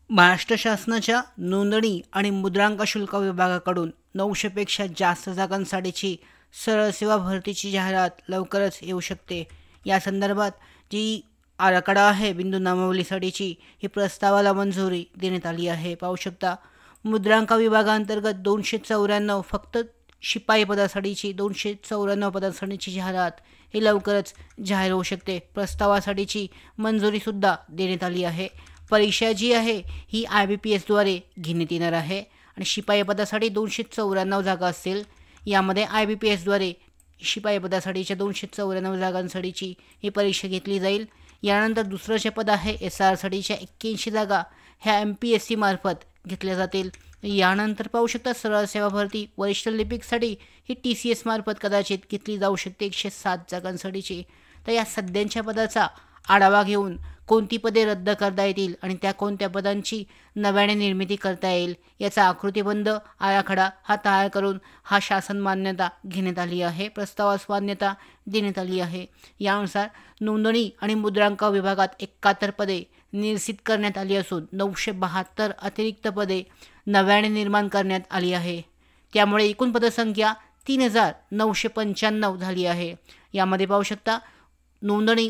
महाराष्ट्र शासनाच्या नोंदणी आणि मुद्रांक शुल्क विभागाकडून 900 पेक्षा जास्त जागांसाठीची सरळ सेवा भरतीची जाहिरात लवकरच येऊ शकते। या संदर्भात जी आराखडा आहे बिंदू नामावलीसाठीची ही प्रस्तावाला मंजुरी देण्यात आली आहे। पाहू शकता मुद्रांक विभागांतर्गत 294 फक्त शिपाई पदासाठीची 294 पदासाठीची जाहिरात ही लवकरच जाहीर होऊ शकते। प्रस्तावासाठीची मंजुरीसुद्धा देण्यात आली आहे। परीक्षा जी आहे ही IBPSद्वारे घेण्यात येणार आहे आणि शिपाई पदासाठी 294 जागा असतील। यामध्ये IBPSद्वारे शिपाई पदासाठीच्या 294 जागांसाठीची ही परीक्षा घेतली जाईल। यानंतर दुसरं जे पद आहे SR साठीच्या 81 जागा ह्या MPSC मार्फत घेतल्या जातील। यानंतर पाहू शकता सरळ सेवा भरती वरिष्ठ लिपिकसाठी ही TCS मार्फत कदाचित घेतली जाऊ शकते 107 जागांसाठीची। तर या सध्याच्या पदाचा आढावा घेऊन कोणती पदे रद्द करता येतील आणि त्या कोणत्या पदांची नव्याने निर्मिती करता येईल याचा आकृतिबंध आराखडा हा तयार करून हा शासन मान्यता घेण्यात आली आहे। प्रस्तावास मान्यता देण्यात आली आहे। यानुसार नोंदणी आणि मुद्रांक विभागात 71 पदे निश्चित करण्यात आली असून 972 अतिरिक्त पदे नव्याने निर्माण करण्यात आली आहे। त्यामुळे एकूण पदसंख्या 3995 झाली आहे। यामध्ये पाहू शकता नोंदणी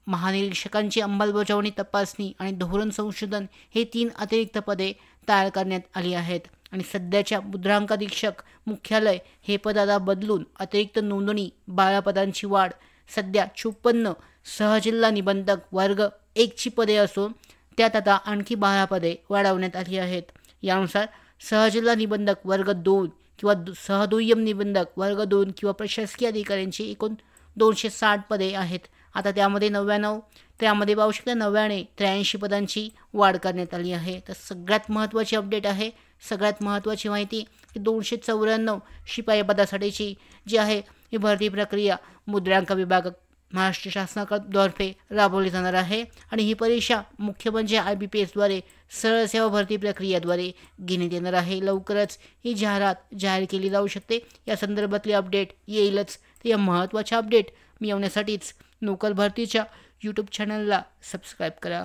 महानिरीक्षकांची अंमलबजावणी तपासणी आणि धोरण संशोधन हे 3 अतिरिक्त पदे तयार करण्यात आली आहेत आणि सध्याच्या मुद्रांक अधीक्षक मुख्यालय हे पद आता बदलून अतिरिक्त नोंदणी 12 पदांची वाढ सध्या 54 सहजिल्हा निबंधक वर्ग 1 ची पदे असून त्यात आता आणखी 12 पदे वाढवण्यात आली आहेत। यानुसार सहजिल्हा निबंधक वर्ग 2 किंवा सहदुय्यम निबंधक वर्ग 2 किंवा प्रशासकीय अधिकाऱ्यांची एकूण 260 पदे आहेत। आता त्यामध्ये पाहू शकता 83 पदांची वाढ करण्यात आली आहे। तर सगळ्यात महत्त्वाची अपडेट आहे, सगळ्यात महत्त्वाची माहिती की 294 शिपाई पदासाठीची जी आहे ही भरती प्रक्रिया मुद्रांक विभाग महाराष्ट्र शासनाद्वारे राबवली जाणार आहे आणि ही परीक्षा मुख्य म्हणजे IBPSद्वारे सरळ सेवा भरती प्रक्रियेद्वारे घेण्यात येणार आहे। लवकरच ही जाहिरात जाहीर केली जाऊ शकते। या संदर्भातली अपडेट येईलच। तर या महत्त्वाच्या अपडेट मिळवण्यासाठीच नोकर भरतीच्या YouTube चॅनलला सबस्क्राईब करा।